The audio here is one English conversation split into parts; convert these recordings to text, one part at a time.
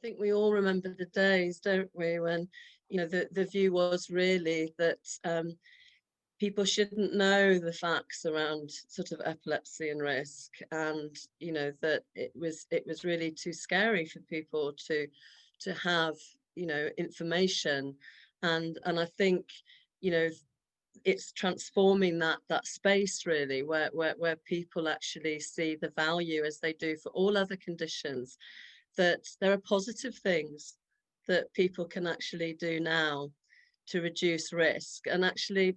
think we all remember the days, don't we, when, you know, the view was really that people shouldn't know the facts around sort of epilepsy and risk, and, you know, that it was really too scary for people to have, you know, information. And I think, you know, it's transforming that space really, where people actually see the value, as they do for all other conditions, that there are positive things that people can actually do now to reduce risk. And actually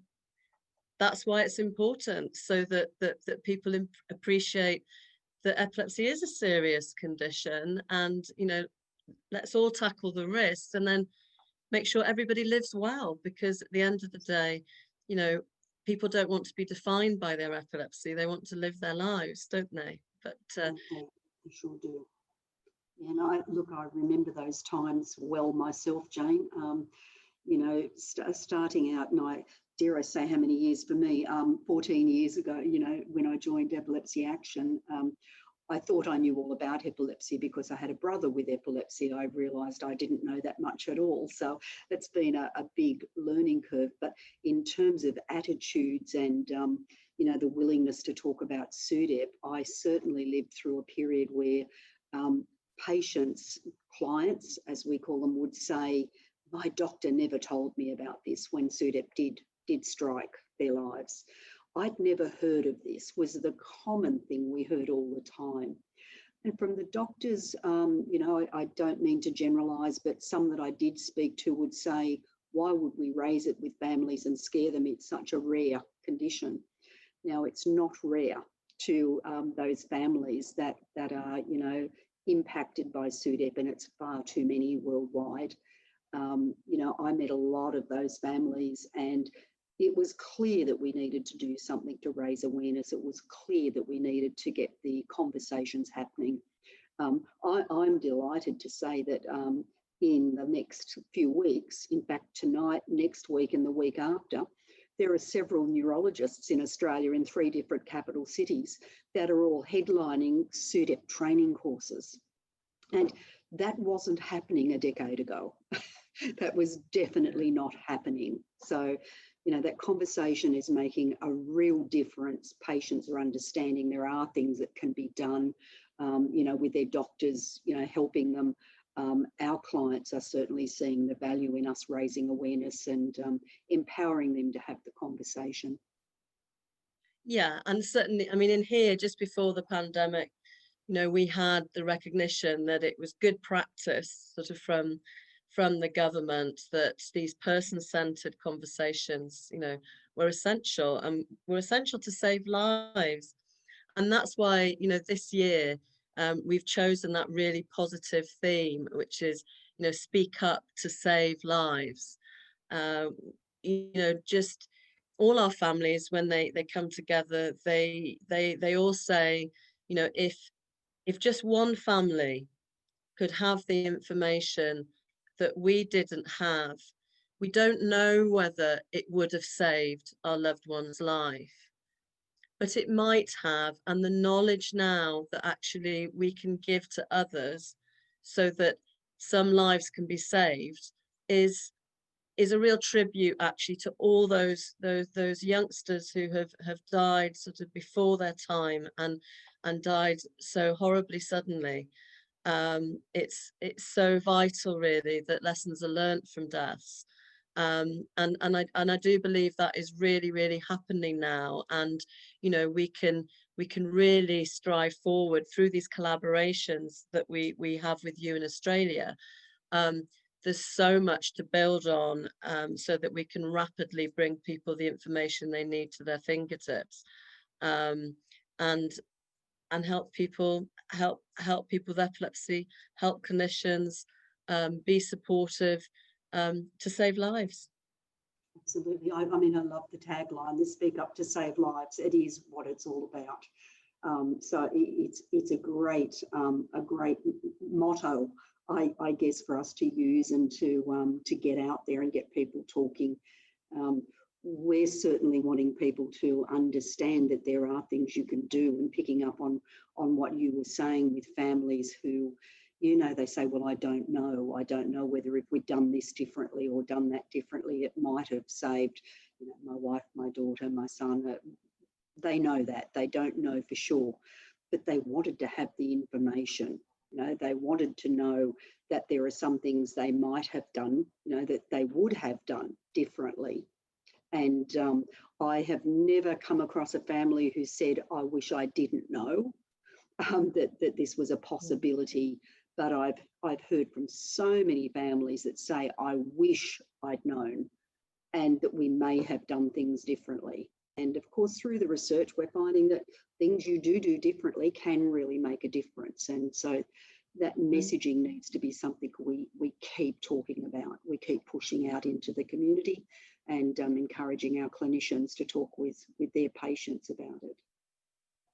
that's why it's important, so that people appreciate that epilepsy is a serious condition, and, you know, let's all tackle the risks and then make sure everybody lives well, because at the end of the day, you know, people don't want to be defined by their epilepsy. They want to live their lives, don't they? But they sure do. Yeah, and I remember those times well myself, Jane. You know, starting out, and I dare I say how many years for me, 14 years ago, you know, when I joined Epilepsy Action, I thought I knew all about epilepsy because I had a brother with epilepsy. I realised I didn't know that much at all. So it's been a big learning curve. But in terms of attitudes and, you know, the willingness to talk about SUDEP, I certainly lived through a period where patients, clients, as we call them, would say, my doctor never told me about this when SUDEP did strike their lives. I'd never heard of this, was the common thing we heard all the time. And from the doctors, you know, I don't mean to generalise, but some that I did speak to would say, why would we raise it with families and scare them? It's such a rare condition. Now, it's not rare to those families that are, you know, impacted by SUDEP, and it's far too many worldwide. You know, I met a lot of those families, and it was clear that we needed to do something to raise awareness. It was clear that we needed to get the conversations happening. I'm delighted to say that in the next few weeks, in fact, tonight, next week and the week after, there are several neurologists in Australia in 3 different capital cities that are all headlining SUDEP training courses. And that wasn't happening a decade ago. That was definitely not happening. So, you know, that conversation is making a real difference. Patients are understanding there are things that can be done, you know, with their doctors, you know, helping them. Our clients are certainly seeing the value in us raising awareness and empowering them to have the conversation. yeah, and certainly, I mean, in here, just before the pandemic, you know, we had the recognition that it was good practice, sort of from the government, that these person-centered conversations, you know, were essential, and were essential to save lives. And that's why, you know, this year we've chosen that really positive theme, which is, you know, speak up to save lives. You know, just all our families, when they come together, they all say, you know, if just one family could have the information that we didn't have, we don't know whether it would have saved our loved one's life, but it might have. And the knowledge now that actually we can give to others so that some lives can be saved is a real tribute actually to all those youngsters who have died sort of before their time, and died so horribly suddenly. It's so vital really that lessons are learnt from deaths, and I do believe that is really happening now. And, you know, we can really strive forward through these collaborations that we have with you in Australia. There's so much to build on, so that we can rapidly bring people the information they need to their fingertips, and help people with epilepsy, help clinicians be supportive, to save lives. Absolutely. I mean, I love the tagline, the speak up to save lives. It is what it's all about. So it's a great motto, I guess, for us to use and to get out there and get people talking. We're certainly wanting people to understand that there are things you can do, and picking up on what you were saying with families who, you know, they say, well, I don't know whether if we'd done this differently or done that differently, it might have saved, you know, my wife, my daughter, my son. They know that. They don't know for sure, but they wanted to have the information. You know, they wanted to know that there are some things they might have done, you know, that they would have done differently. And I have never come across a family who said, I wish I didn't know that this was a possibility. But I've heard from so many families that say, I wish I'd known, and that we may have done things differently. And of course, through the research, we're finding that things you do differently can really make a difference. And so that messaging needs to be something we keep talking about. We keep pushing out into the community and encouraging our clinicians to talk with their patients about it.